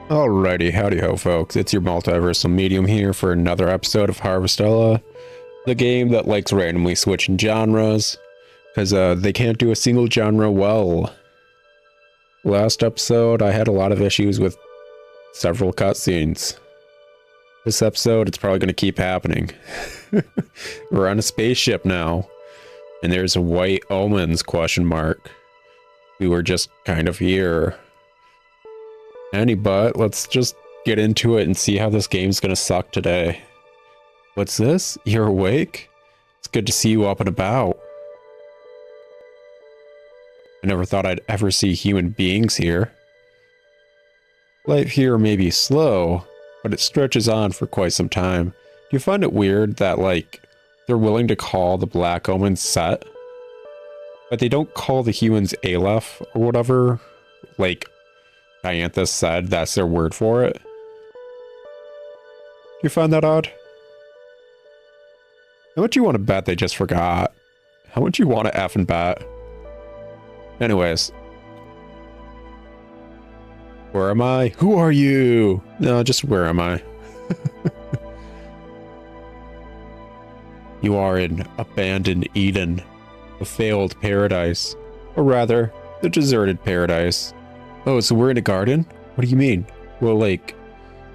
Alrighty, howdy ho folks, it's your multiversal medium here for another episode of Harvestella, the game that likes randomly switching genres, because they can't do a single genre well. Last episode, I had a lot of issues with several cutscenes. This episode, it's probably going to keep happening. We're on a spaceship now, and there's a white omens question mark. We were just kind of here. But let's just get into it and see how this game's gonna suck today. What's this? You're awake? It's good to see you up and about. I never thought I'd ever see human beings here. Life here may be slow, but it stretches on for quite some time. Do you find it weird that, like, they're willing to call the Black Omens set, but they don't call the humans Aleph or whatever? Like Dianthus said, that's their word for it. Do you find that odd? How much you want to bet they just forgot? How much you want to effing bet? Anyways. Where am I? Who are you? No, just where am I? You are in abandoned Eden, a failed paradise, or rather, the deserted paradise. Oh, so we're in a garden? What do you mean? Well, like,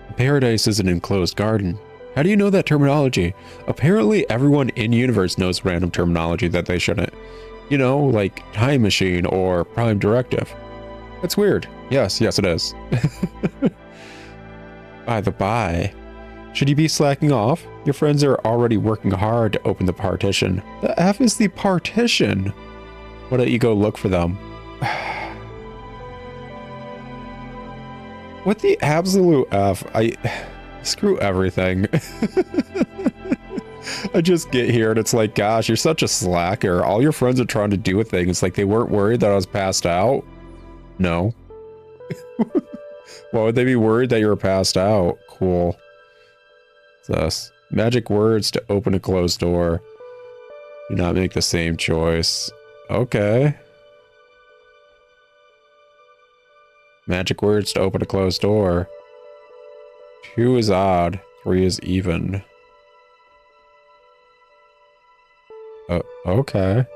a paradise is an enclosed garden. How do you know that terminology? Apparently everyone in universe knows random terminology that they shouldn't. You know, like time machine or prime directive. That's weird. Yes, it is. By the by, should you be slacking off? Your friends are already working hard to open the partition. The F is the partition. Why don't you go look for them? What the absolute F? Screw everything. I just get here and it's like, gosh, you're such a slacker. All your friends are trying to do a thing. It's like they weren't worried that I was passed out. No. Why would they be worried that you were passed out? Cool. Thus, magic words to open a closed door. Do not make the same choice. Okay. Magic words to open a closed door. 2 is odd, 3 is even. Okay.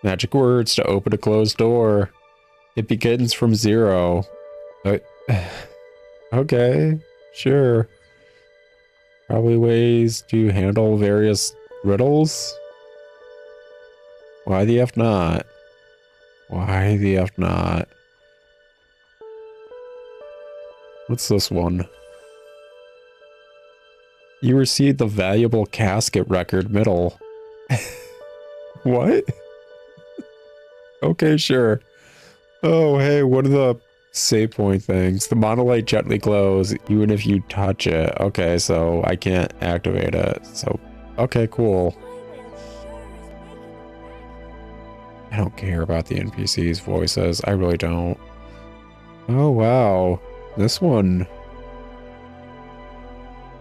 Magic words to open a closed door. It begins from 0. Okay, sure. Probably ways to handle various riddles. Why the F not? Why the F not? What's this one? You received the valuable casket record middle. What? Okay, sure. Oh, hey, what are the save point things? The monolight gently glows even if you touch it. Okay, so I can't activate it. So, okay, cool. I don't care about the NPC's voices. I really don't. Oh, wow. This one.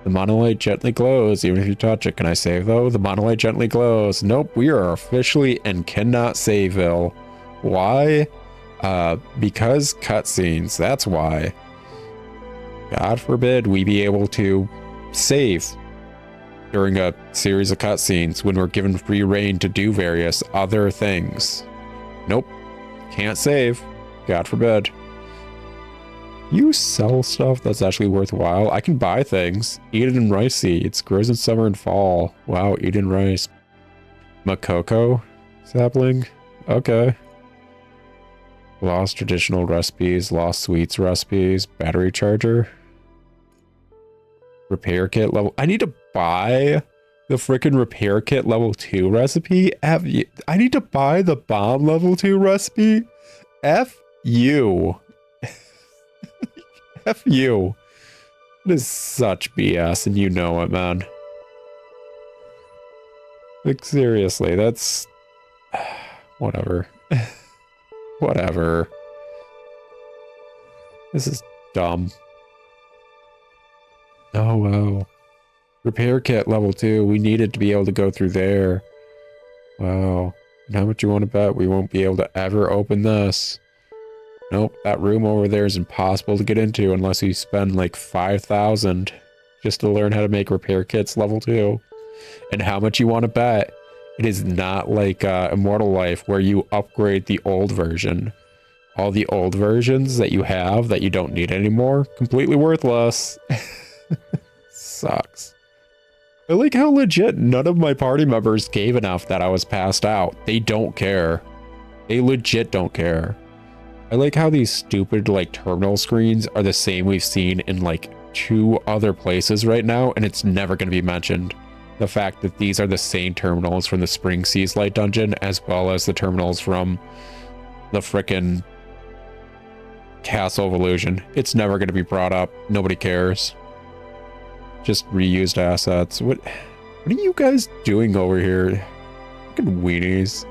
The monolight gently glows, even if you touch it. Can I save, though? The monolight gently glows. Nope, we are officially and cannot saveville. Why? Because cutscenes. That's why. God forbid we be able to save during a series of cutscenes when we're given free reign to do various other things. Nope. Can't save. God forbid. You sell stuff that's actually worthwhile. I can buy things. Eden rice seeds. Grows in summer and fall. Wow, Eden rice. Makoko sapling. Okay. Lost traditional recipes. Lost sweets recipes. Battery charger. Repair kit level. I need to buy the freaking repair kit level 2 recipe. I need to buy the bomb level 2 recipe. F you. F you. It is such BS and you know it, man. Like, seriously, that's... Whatever. Whatever. This is dumb. Oh, wow. Repair kit level 2. We needed to be able to go through there. Wow. And how much you want to bet we won't be able to ever open this? Nope, that room over there is impossible to get into unless you spend like 5,000 just to learn how to make repair kits level 2. And how much you want to bet? It is not like Immortal Life where you upgrade the old version. All the old versions that you have that you don't need anymore, completely worthless. Sucks. I like how legit none of my party members gave enough that I was passed out. They don't care. They legit don't care. I like how these stupid like terminal screens are the same we've seen in like 2 other places right now, and it's never going to be mentioned. The fact that these are the same terminals from the Spring Seas Light Dungeon as well as the terminals from the frickin' Castle of Illusion. It's never going to be brought up. Nobody cares. Just reused assets. What are you guys doing over here? Fucking weenies.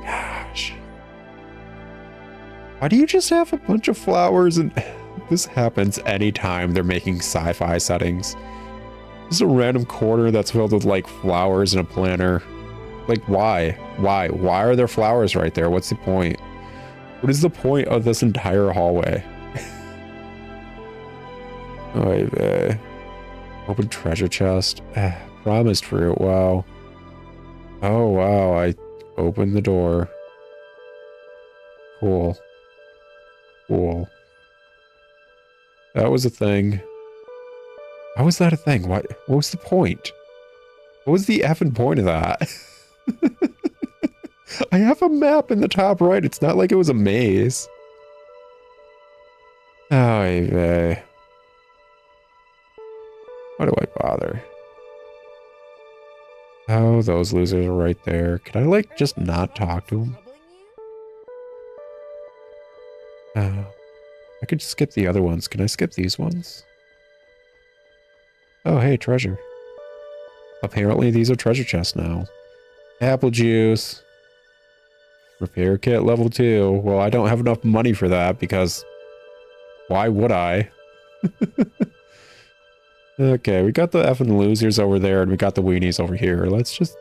Gosh. Why do you just have a bunch of flowers? And this happens anytime they're making sci-fi settings. This is a random corner that's filled with like flowers and a planter. Like why? Why are there flowers right there? What's the point? What is the point of this entire hallway? Oh, open treasure chest. Promised fruit. Wow. Oh, wow. I opened the door. Cool. Cool. That was a thing. How was that a thing? What was the point? What was the effing point of that? I have a map in the top right. It's not like it was a maze. Oh, vey. Why do I bother? Oh, those losers are right there. Can I, like, just not talk to them? Oh. I could skip the other ones. Can I skip these ones? Oh, hey, treasure. Apparently, these are treasure chests now. Apple juice. Repair kit level 2. Well, I don't have enough money for that because... why would I? Okay, we got the effing losers over there and we got the weenies over here. Let's just...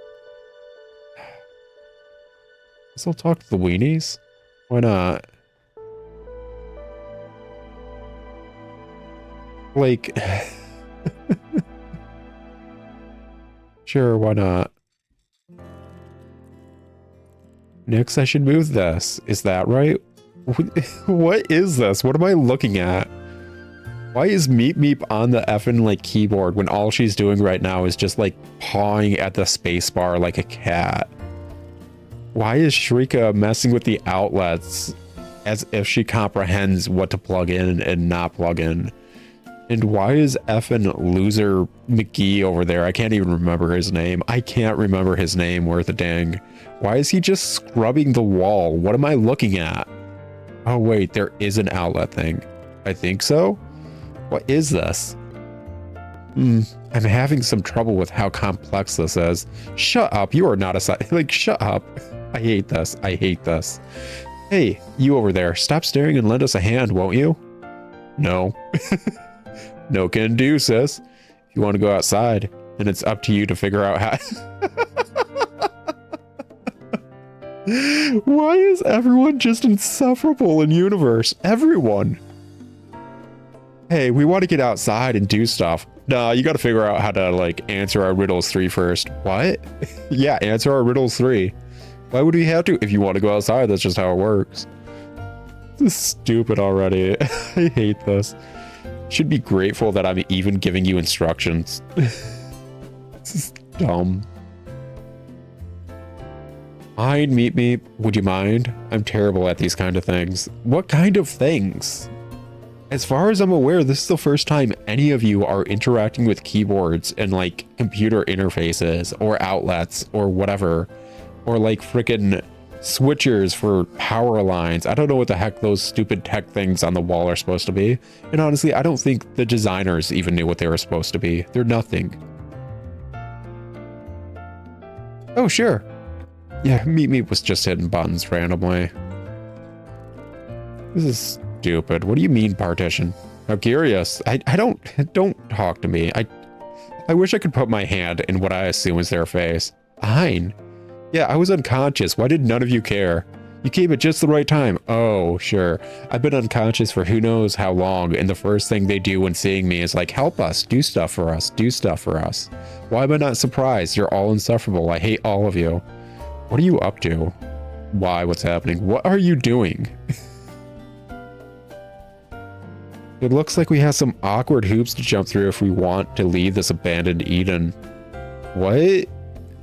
I'll talk to the weenies. Why not? Like... Sure, why not? Next, I should move this. Is that right? What is this? What am I looking at? Why is Meep Meep on the effing like keyboard when all she's doing right now is just like pawing at the spacebar like a cat? Why is Shrika messing with the outlets as if she comprehends what to plug in and not plug in? And why is effing loser McGee over there? I can't even remember his name. I can't remember his name worth a dang. Why is he just scrubbing the wall? What am I looking at? Oh wait, there is an outlet thing. I think so? What is this? I'm having some trouble with how complex this is. Shut up, you are not a side. Like, shut up. I hate this. I hate this. Hey, you over there, stop staring and lend us a hand, won't you? No. No can do, sis. If you want to go outside, then it's up to you to figure out how... Why is everyone just insufferable in universe? Everyone. Hey, we want to get outside and do stuff. Nah, you got to figure out how to, like, answer our riddles 3 first. What? Yeah, answer our riddles 3. Why would we have to? If you want to go outside, that's just how it works. This is stupid already. I hate this. Should be grateful that I'm even giving you instructions. This is dumb. Mind, Meep Meep. Would you mind? I'm terrible at these kind of things. What kind of things? As far as I'm aware, this is the first time any of you are interacting with keyboards and like computer interfaces or outlets or whatever. Or like frickin' switchers for power lines. I don't know what the heck those stupid tech things on the wall are supposed to be. And honestly, I don't think the designers even knew what they were supposed to be. They're nothing. Oh, sure. Yeah, Meep Meep was just hitting buttons randomly. This is stupid. What do you mean partition? I'm curious. I don't talk to me. I wish I could put my hand in what I assume is their face. Fine. Yeah, I was unconscious. Why did none of you care? You came at just the right time. Oh, sure. I've been unconscious for who knows how long, and the first thing they do when seeing me is like, help us, do stuff for us, do stuff for us. Why am I not surprised? You're all insufferable. I hate all of you. What are you up to? Why? What's happening? What are you doing? It looks like we have some awkward hoops to jump through if we want to leave this abandoned Eden. What?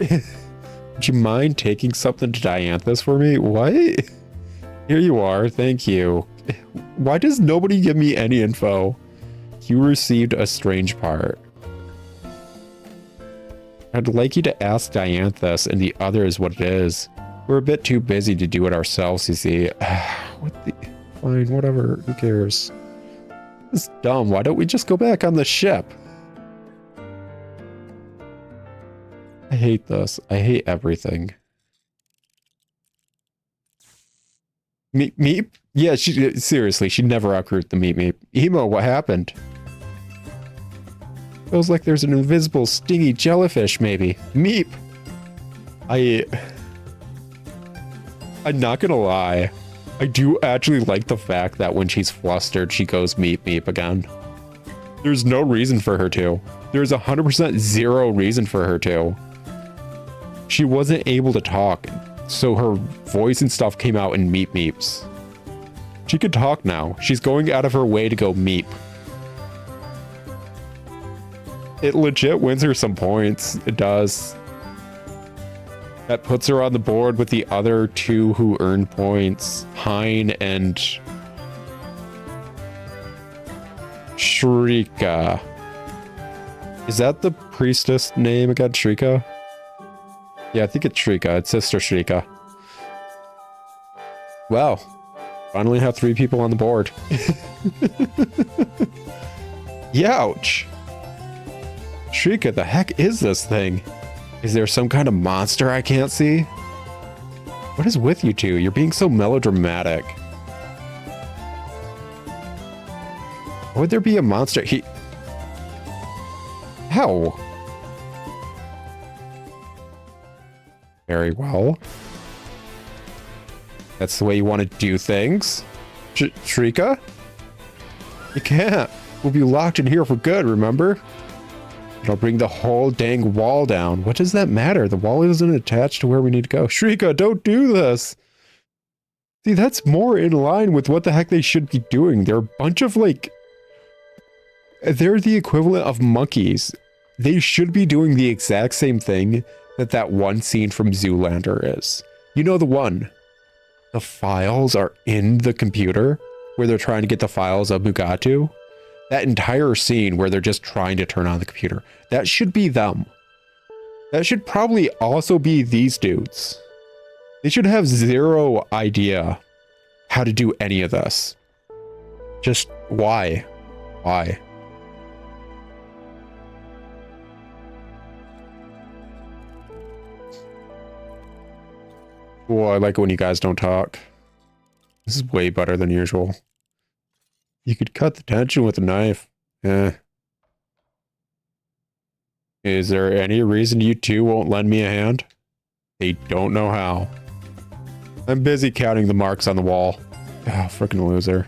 Would you mind taking something to Dianthus for me? What? Here you are. Thank you. Why does nobody give me any info? You received a strange part. I'd like you to ask Dianthus and the others what it is. We're a bit too busy to do it ourselves, you see. What the... Fine, whatever. Who cares? It's dumb. Why don't we just go back on the ship? I hate this. I hate everything. Meep Meep? Yeah, seriously, she'd never uproot the Meep Meep. Emo, what happened? Feels like there's an invisible stingy jellyfish, maybe. Meep! I'm not gonna lie. I do actually like the fact that when she's flustered, she goes Meep Meep again. There's no reason for her to. There's 100% zero reason for her to. She wasn't able to talk, so her voice and stuff came out in Meep Meeps. She can talk now. She's going out of her way to go Meep. It legit wins her some points. It does. That puts her on the board with the other two who earned points. Hein and Shrika. Is that the priestess name again? Shrika? Yeah, I think it's Shrika. It's Sister Shrika. Well, finally have 3 people on the board. Youch! Shrika, the heck is this thing? Is there some kind of monster I can't see? What is with you two? You're being so melodramatic. Would there be a monster? How? Very well. That's the way you want to do things? Shrika? You can't. We'll be locked in here for good, remember? It'll bring the whole dang wall down. What does that matter? The wall isn't attached to where we need to go. Shrika, don't do this. See, that's more in line with what the heck they should be doing. They're a bunch of like... They're the equivalent of monkeys. They should be doing the exact same thing that one scene from Zoolander is. You know the one. The files are in the computer where they're trying to get the files of Mugatu. That entire scene where they're just trying to turn on the computer. That should be them. That should probably also be these dudes. They should have zero idea how to do any of this. Just why? Why? Oh, I like it when you guys don't talk. This is way better than usual. You could cut the tension with a knife. Is there any reason you two won't lend me a hand? They don't know how. I'm busy counting the marks on the wall. Ah, freaking loser.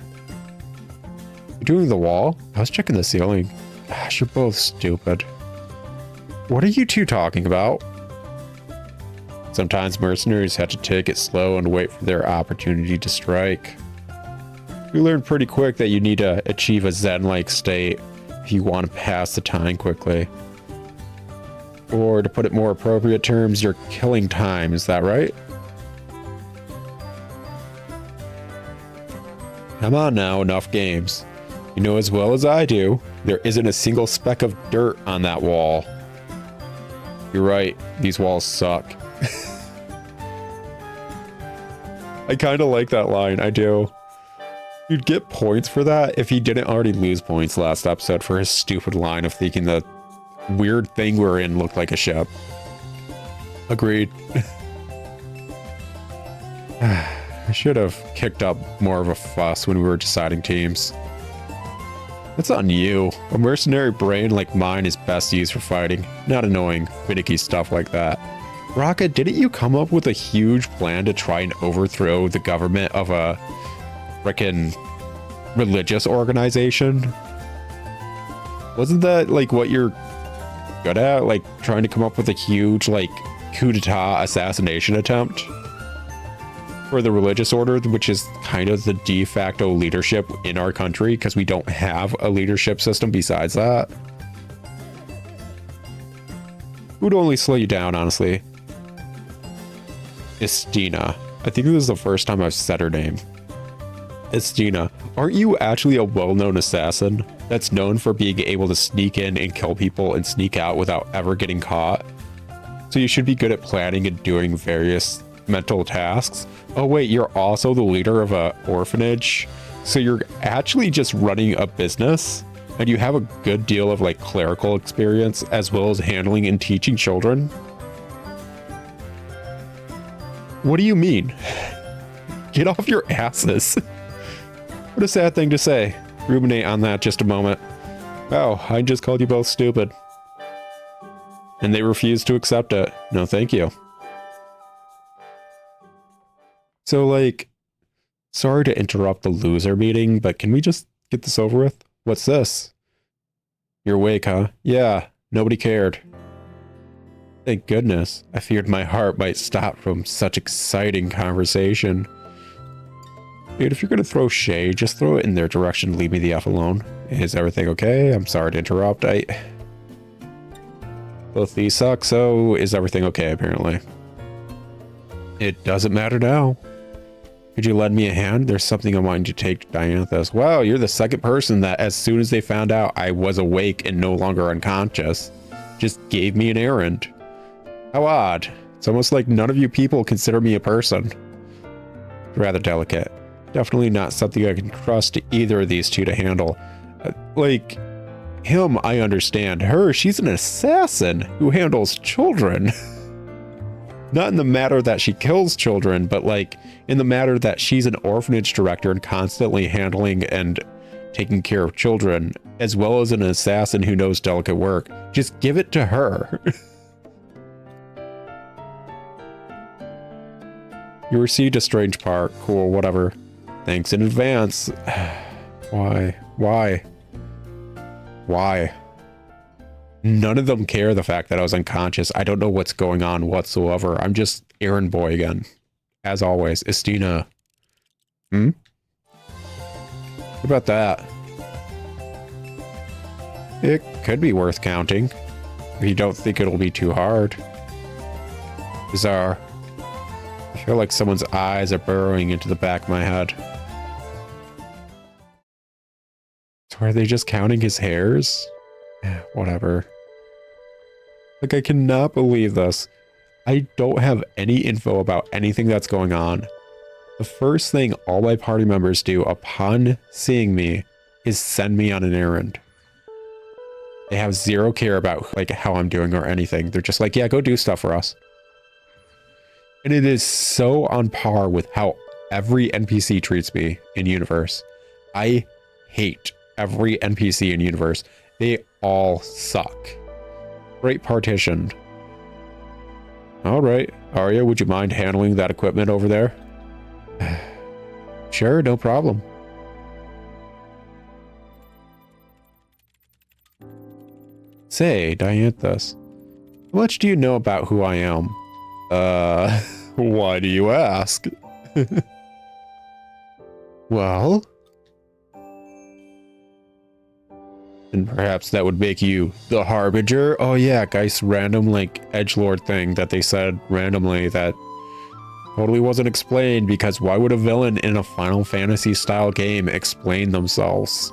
You're doing the wall? I was checking the ceiling. Gosh, you're both stupid. What are you two talking about? Sometimes mercenaries have to take it slow and wait for their opportunity to strike. We learned pretty quick that you need to achieve a zen-like state if you want to pass the time quickly. Or to put it more appropriate terms, you're killing time, is that right? Come on now, enough games. You know as well as I do, there isn't a single speck of dirt on that wall. You're right, these walls suck. I kind of like that line, I do. You'd get points for that if he didn't already lose points last episode for his stupid line of thinking the weird thing we're in looked like a ship. Agreed. I should have kicked up more of a fuss when we were deciding teams. That's on you. A mercenary brain like mine is best used for fighting, not annoying, finicky stuff like that. Rocket, didn't you come up with a huge plan to try and overthrow the government of a frickin' religious organization? Wasn't that like what you're good at? Like trying to come up with a huge like coup d'etat assassination attempt for the religious order, which is kind of the de facto leadership in our country because we don't have a leadership system besides that. Would only slow you down, honestly. Estina. I think this is the first time I've said her name. Estina, aren't you actually a well-known assassin that's known for being able to sneak in and kill people and sneak out without ever getting caught? So you should be good at planning and doing various mental tasks. Oh wait, you're also the leader of an orphanage. So you're actually just running a business and you have a good deal of like clerical experience as well as handling and teaching children. What do you mean? Get off your asses. What a sad thing to say. Ruminate on that just a moment. Oh, I just called you both stupid. And they refused to accept it. No, thank you. So, like, sorry to interrupt the loser meeting, but can we just get this over with? What's this? You're awake, huh? Yeah, nobody cared. Thank goodness. I feared my heart might stop from such exciting conversation. Dude, if you're gonna throw shade, just throw it in their direction. Leave me the F alone. Is everything okay? I'm sorry to interrupt. Both these suck, so is everything okay, apparently? It doesn't matter now. Could you lend me a hand? There's something I'm wanting to take to Dianthus. Wow, you're the second person that as soon as they found out I was awake and no longer unconscious, just gave me an errand. How odd. It's almost like none of you people consider me a person. Rather delicate. Definitely not something I can trust either of these two to handle. Like, him, I understand. Her, she's an assassin who handles children. Not in the matter that she kills children, but like in the matter that she's an orphanage director and constantly handling and taking care of children, as well as an assassin who knows delicate work. Just give it to her. You received a strange part. Cool, whatever. Thanks in advance. Why? Why? Why? None of them care the fact that I was unconscious. I don't know what's going on whatsoever. I'm just errand boy again. As always, Estina. What about that? It could be worth counting. If you don't think it'll be too hard. Bizarre. I feel like someone's eyes are burrowing into the back of my head. So are they just counting his hairs? Whatever. Like, I cannot believe this. I don't have any info about anything that's going on. The first thing all my party members do upon seeing me is send me on an errand. They have zero care about like how I'm doing or anything. They're just like, yeah, go do stuff for us. And it is so on par with how every NPC treats me in universe. I hate every NPC in universe. They all suck. Great partitioned. All right, Aria, would you mind handling that equipment over there? Sure, no problem. Say, Dianthus, how much do you know about who I am? Why do you ask? Well? And perhaps that would make you the Harbinger? Oh yeah, guys, random like edgelord thing that they said randomly that totally wasn't explained, because why would a villain in a Final Fantasy style game explain themselves?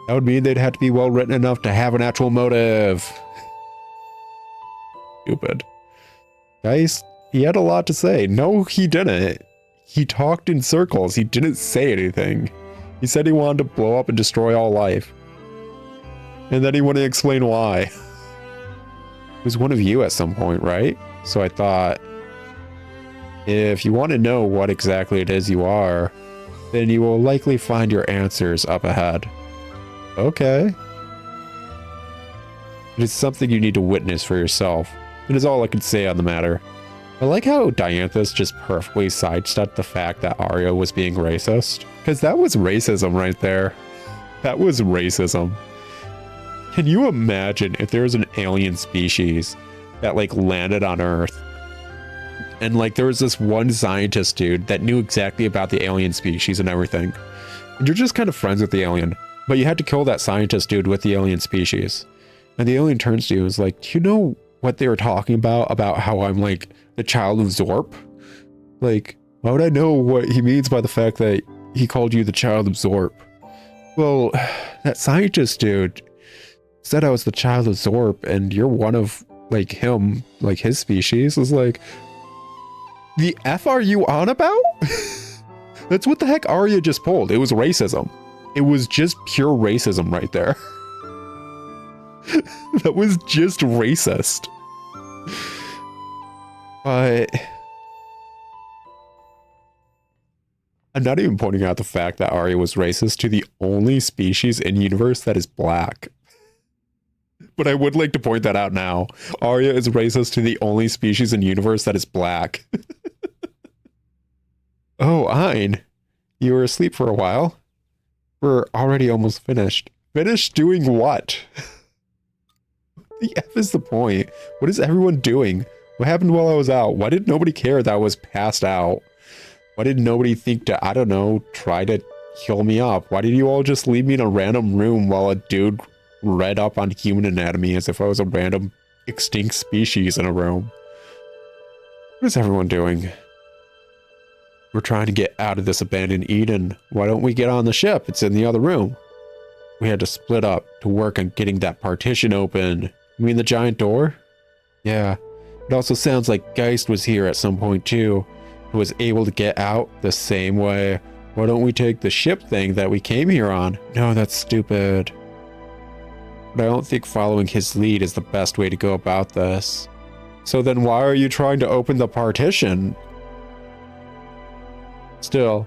That would mean they'd have to be well written enough to have an actual motive. Stupid. Guys, he had a lot to say. No, he didn't. He talked in circles. He didn't say anything. He said he wanted to blow up and destroy all life. And then he wouldn't explain why. It was one of you at some point, right? So I thought, if you want to know what exactly it is you are, then you will likely find your answers up ahead. Okay. It is something you need to witness for yourself. It is all I can say on the matter. I like how Dianthus just perfectly sidestepped the fact that Aria was being racist. Because that was racism right there. That was racism. Can you imagine if there was an alien species that like landed on Earth and like there was this one scientist dude that knew exactly about the alien species and everything. And you're just kind of friends with the alien, but you had to kill that scientist dude with the alien species. And the alien turns to you and is like, do you know what they were talking about how I'm like the child of Zorp? Like, why would I know what he means by the fact that he called you the child of Zorp? Well, that scientist dude said I was the child of Zorp and you're one of like him, like his species. Is like, the F are you on about? That's what the heck Aria just pulled. It was racism. It was just pure racism right there. That was just racist. But I'm not even pointing out the fact that Aria was racist to the only species in universe that is black. But I would like to point that out now. Aria is racist to the only species in universe that is black. Oh, Ein. You were asleep for a while. We're already almost finished. Finished doing what? The F is the point. What is everyone doing? What happened while I was out? Why did nobody care that I was passed out? Why did nobody think to, I don't know, try to heal me up? Why did you all just leave me in a random room while a dude read up on human anatomy as if I was a random extinct species in a room? What is everyone doing? We're trying to get out of this abandoned Eden. Why don't we get on the ship? It's in the other room. We had to split up to work on getting that partition open. You mean the giant door? Yeah. It also sounds like Geist was here at some point too. He was able to get out the same way. Why don't we take the ship thing that we came here on? No, that's stupid. But I don't think following his lead is the best way to go about this. So then why are you trying to open the partition? Still,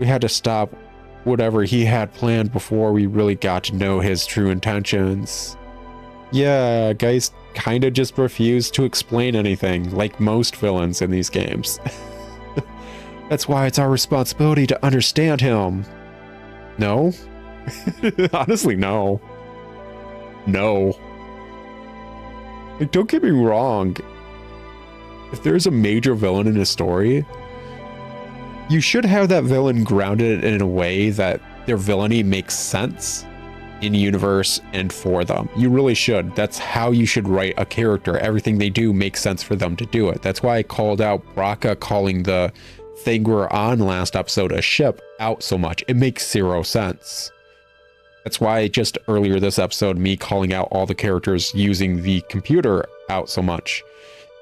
we had to stop whatever he had planned before we really got to know his true intentions. Yeah, Geist kind of just refused to explain anything, like most villains in these games. That's why it's our responsibility to understand him. No? Honestly, no. No. Like, don't get me wrong. If there's a major villain in a story, you should have that villain grounded in a way that their villainy makes sense in universe and for them. You really should. That's how you should write a character. Everything they do makes sense for them to do it. That's why I called out Braca calling the thing we're on last episode a ship out so much. It makes zero sense. That's why just earlier this episode, me calling out all the characters using the computer out so much.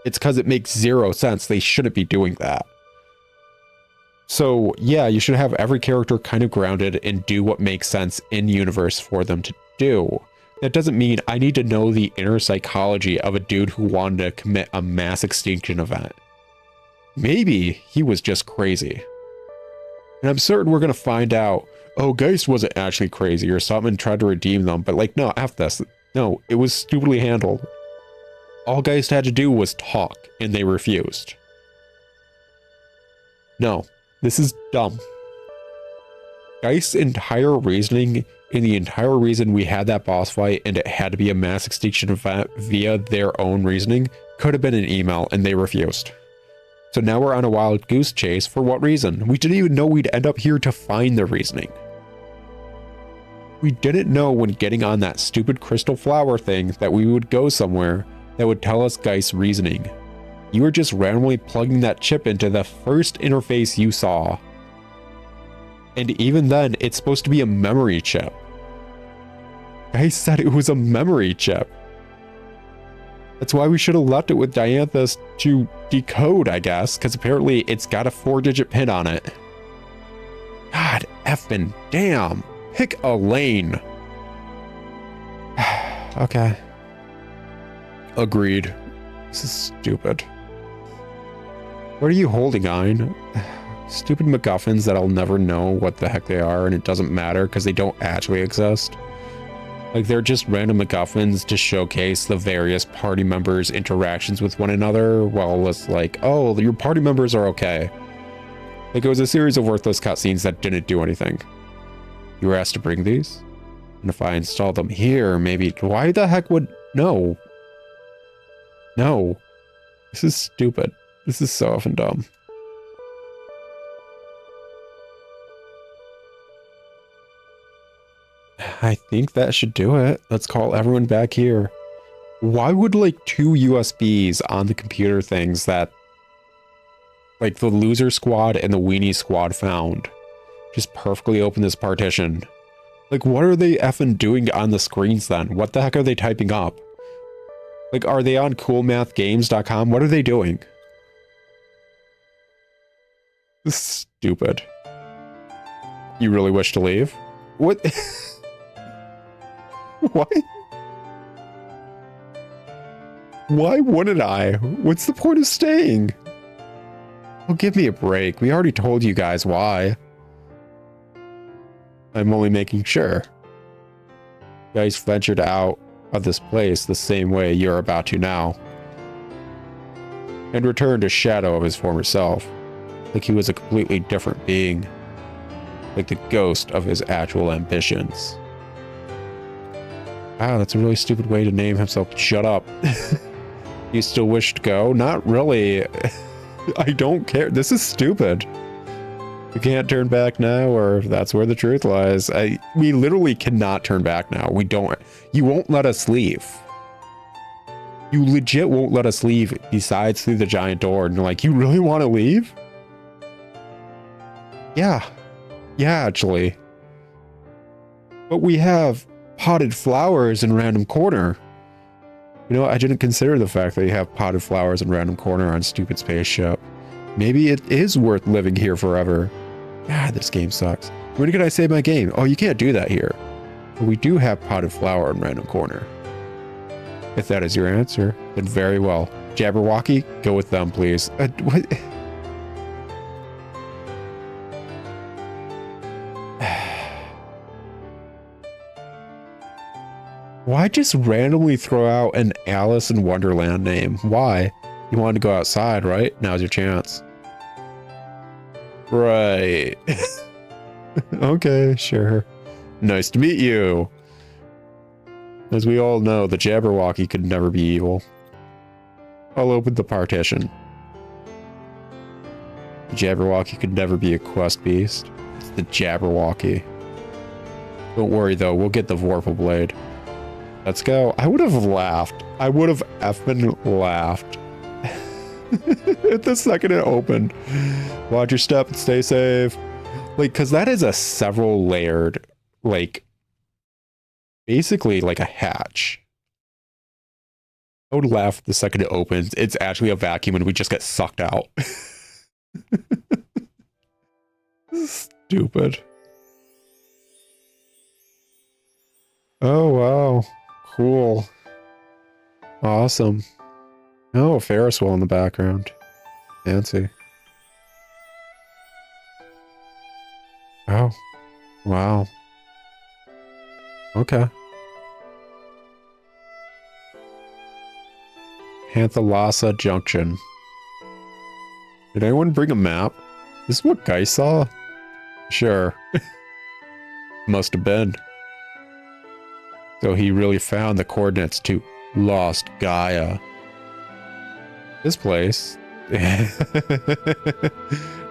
It's because it makes zero sense. They shouldn't be doing that. So yeah, you should have every character kind of grounded and do what makes sense in universe for them to do. That doesn't mean I need to know the inner psychology of a dude who wanted to commit a mass extinction event. Maybe he was just crazy. And I'm certain we're going to find out, oh, Geist wasn't actually crazy or something and tried to redeem them. But like, no, F this. No, it was stupidly handled. All Geist had to do was talk and they refused. No. This is dumb. Geist's entire reasoning and the entire reason we had that boss fight and it had to be a mass extinction event via their own reasoning could have been an email and they refused. So now we're on a wild goose chase for what reason? We didn't even know we'd end up here to find the reasoning. We didn't know when getting on that stupid crystal flower thing that we would go somewhere that would tell us Geist's reasoning. You were just randomly plugging that chip into the first interface you saw. And even then, it's supposed to be a memory chip. Geist said it was a memory chip. That's why we should have left it with Dianthus to decode, I guess, because apparently it's got a 4-digit pin on it. God effing damn. Pick a lane. Okay. Agreed. This is stupid. What are you holding, Ein? Stupid MacGuffins that I'll never know what the heck they are, and it doesn't matter because they don't actually exist. Like, they're just random MacGuffins to showcase the various party members' interactions with one another, while it's like, oh, your party members are okay. Like, it was a series of worthless cutscenes that didn't do anything. You were asked to bring these? And if I install them here, maybe... Why the heck would... No. No. This is stupid. This is so effing dumb. I think that should do it. Let's call everyone back here. Why would, like, 2 USBs on the computer things that, like, the loser squad and the weenie squad found just perfectly open this partition? Like, what are they effing doing on the screens then? What the heck are they typing up? Like, are they on coolmathgames.com? What are they doing? This is stupid. You really wish to leave? What? What? Why wouldn't I? What's the point of staying? Well, give me a break. We already told you guys why. I'm only making sure. You guys ventured out of this place the same way you're about to now. And returned a shadow of his former self. Like he was a completely different being. Like the ghost of his actual ambitions. Wow, that's a really stupid way to name himself. Shut up. You still wish to go? Not really. I don't care. This is stupid. We can't turn back now, or that's where the truth lies. We literally cannot turn back now. We don't. You won't let us leave. You legit won't let us leave besides through the giant door. And you're like, you really want to leave? Yeah. Yeah, actually. But we have potted flowers in random corner. You know, I didn't consider the fact that you have potted flowers in random corner on stupid spaceship. Maybe it is worth living here forever. God, this game sucks. When can I save my game? Oh, you can't do that here. But we do have potted flower in random corner. If that is your answer, then very well. Jabberwocky, go with them, please. What? Why just randomly throw out an Alice in Wonderland name? Why? You wanted to go outside, right? Now's your chance. Right. Okay, sure. Nice to meet you. As we all know, the Jabberwocky could never be evil. I'll open the partition. The Jabberwocky could never be a quest beast. It's the Jabberwocky. Don't worry though, we'll get the Vorpal Blade. Let's go. I would have laughed. I would have effing laughed. At the second it opened. Watch your step and stay safe. Like, because that is a several layered, like, basically like a hatch. I would laugh the second it opens. It's actually a vacuum and we just get sucked out. Stupid. Oh, wow. Cool. Awesome. Oh, a Ferris wheel in the background. Fancy. Oh. Wow. Okay. Panthalassa Junction. Did anyone bring a map? This is what Guy saw? Sure. Must have been. So he really found the coordinates to Lost Gaia. This place. Do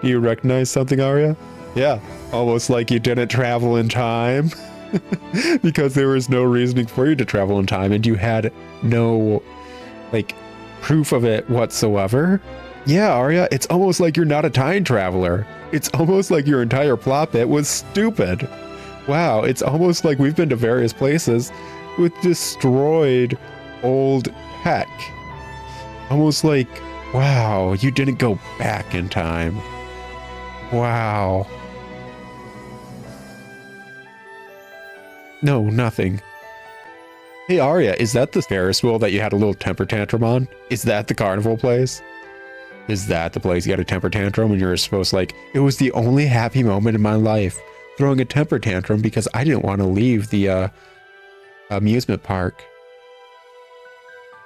you recognize something, Aria? Yeah, almost like you didn't travel in time. Because there was no reasoning for you to travel in time and you had no, like, proof of it whatsoever. Yeah, Aria, it's almost like you're not a time traveler. It's almost like your entire plot bit was stupid. Wow, it's almost like we've been to various places with destroyed old tech. Almost like, wow, you didn't go back in time. Wow. No, nothing. Hey, Aria, is that the Ferris wheel that you had a little temper tantrum on? Is that the carnival place? Is that the place you had a temper tantrum and you're supposed to, like, it was the only happy moment in my life, throwing a temper tantrum because I didn't want to leave the Amusement park.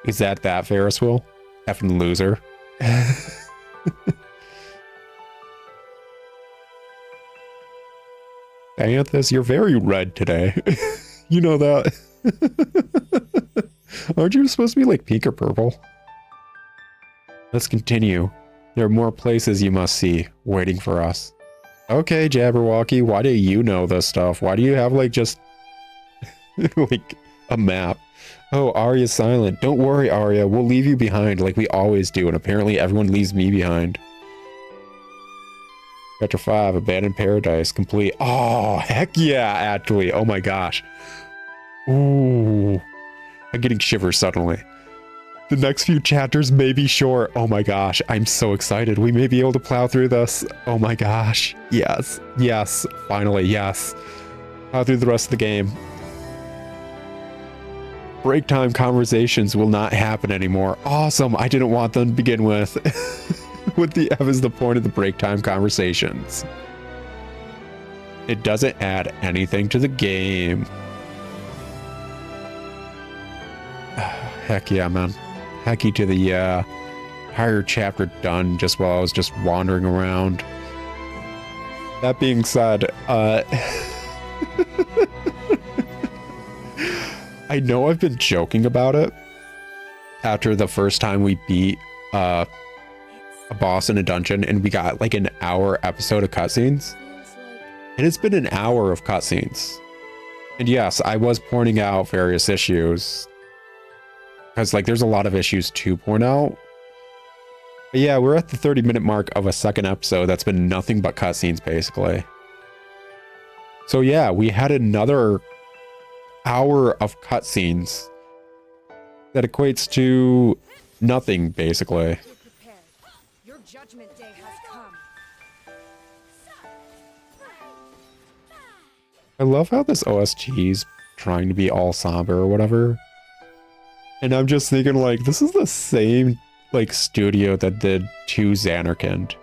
Is that Ferris wheel? Effing loser. Dianthus, you're very red today. You know that. Aren't you supposed to be like pink or purple? Let's continue. There are more places you must see waiting for us. Okay, Jabberwocky, why do you know this stuff? Why do you have like just like a map? Oh, Aria's silent. Don't worry, Aria. We'll leave you behind like we always do, and apparently everyone leaves me behind. Chapter 5, Abandoned Paradise, complete. Oh, heck yeah, actually. Oh my gosh. Ooh. I'm getting shivers suddenly. The next few chapters may be short. Oh my gosh, I'm so excited. We may be able to plow through this. Oh my gosh. Yes, yes, finally, yes. Plow through the rest of the game. Break time conversations will not happen anymore. Awesome, I didn't want them to begin with. What the F is the point of the break time conversations? It doesn't add anything to the game. Heck yeah, man. Hecky to the entire chapter done just while I was just wandering around. That being said, I know I've been joking about it after the first time we beat a boss in a dungeon and we got like an hour episode of cutscenes. And it's been an hour of cutscenes. And yes, I was pointing out various issues. Because like there's a lot of issues to point out. But yeah, we're at the 30-minute mark of a second episode that's been nothing but cutscenes basically. So yeah, we had another hour of cutscenes that equates to nothing basically. Your judgment day has come. I love how this OST's trying to be all somber or whatever. And I'm just thinking like, this is the same like studio that did 2 Xanarkand.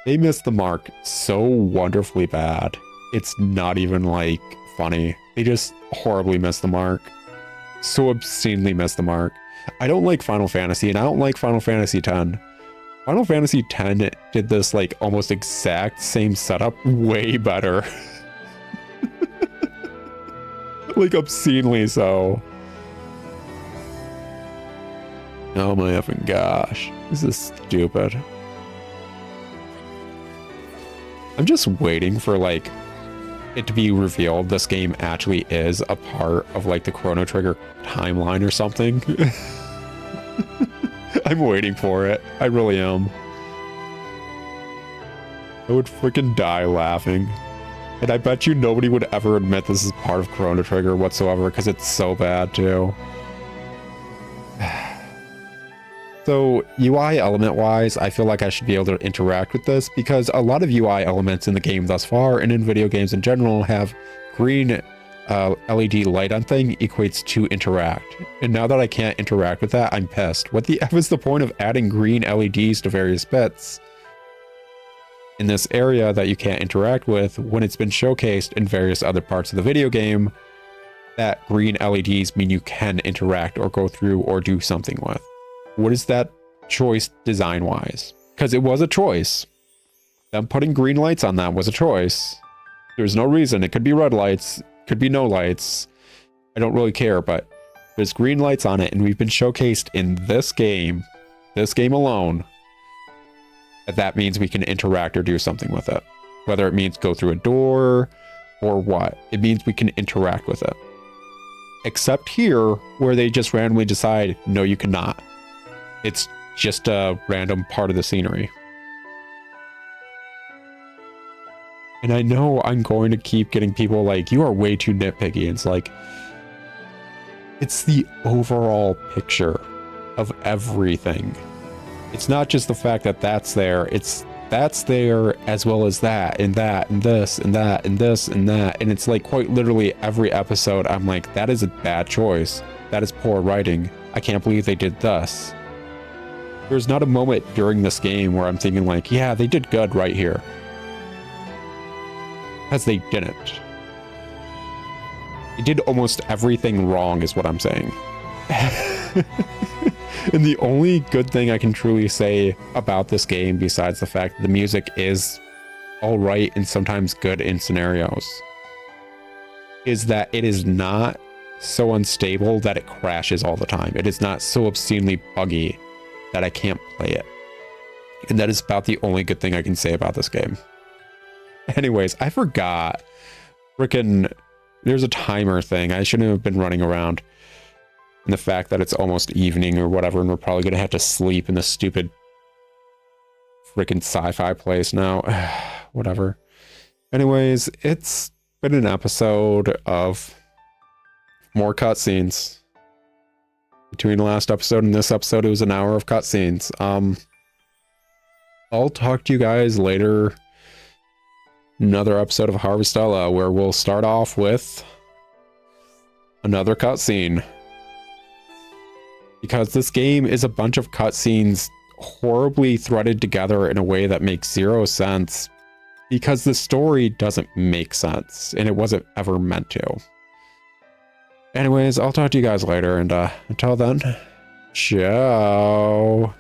They missed the mark so wonderfully bad. It's not even like funny. They just horribly missed the mark. So obscenely missed the mark. I don't like Final Fantasy and I don't like Final Fantasy X. Final Fantasy X did this like almost exact same setup way better. Like obscenely so. Oh my effing gosh. This is stupid. I'm just waiting for like it to be revealed this game actually is a part of like the Chrono Trigger timeline or something. I'm waiting for it. I really am. I would freaking die laughing. And I bet you nobody would ever admit this is part of Chrono Trigger whatsoever because it's so bad too. So UI element wise, I feel like I should be able to interact with this because a lot of UI elements in the game thus far and in video games in general have green LED light on thing equates to interact. And now that I can't interact with that, I'm pissed. What the F is the point of adding green LEDs to various bits in this area that you can't interact with when it's been showcased in various other parts of the video game that green LEDs mean you can interact or go through or do something with? What is that choice design-wise? Because it was a choice. Them putting green lights on that was a choice. There's no reason. It could be red lights, could be no lights. I don't really care, but there's green lights on it, and we've been showcased in this game alone, that means we can interact or do something with it. Whether it means go through a door or what. It means we can interact with it. Except here, where they just randomly decide, no, you cannot. It's just a random part of the scenery. And I know I'm going to keep getting people like, you are way too nitpicky. It's like, it's the overall picture of everything. It's not just the fact that that's there. It's that's there as well as that and this and that and this and that. And it's like quite literally every episode I'm like, that is a bad choice. That is poor writing. I can't believe they did this. There's not a moment during this game where I'm thinking like, yeah, they did good right here. Because they didn't. It did almost everything wrong is what I'm saying. And the only good thing I can truly say about this game, besides the fact that the music is all right and sometimes good in scenarios, is that it is not so unstable that it crashes all the time. It is not so obscenely buggy that I can't play it. And that is about the only good thing I can say about this game. Anyways, I forgot. Frickin', there's a timer thing. I shouldn't have been running around. And the fact that it's almost evening or whatever, and we're probably going to have to sleep in this stupid freaking sci-fi place now. Whatever. Anyways, it's been an episode of more cutscenes. Between the last episode and this episode, it was an hour of cutscenes. I'll talk to you guys later. Another episode of Harvestella, where we'll start off with another cutscene. Because this game is a bunch of cutscenes horribly threaded together in a way that makes zero sense. Because the story doesn't make sense, and it wasn't ever meant to. Anyways, I'll talk to you guys later, and until then, ciao.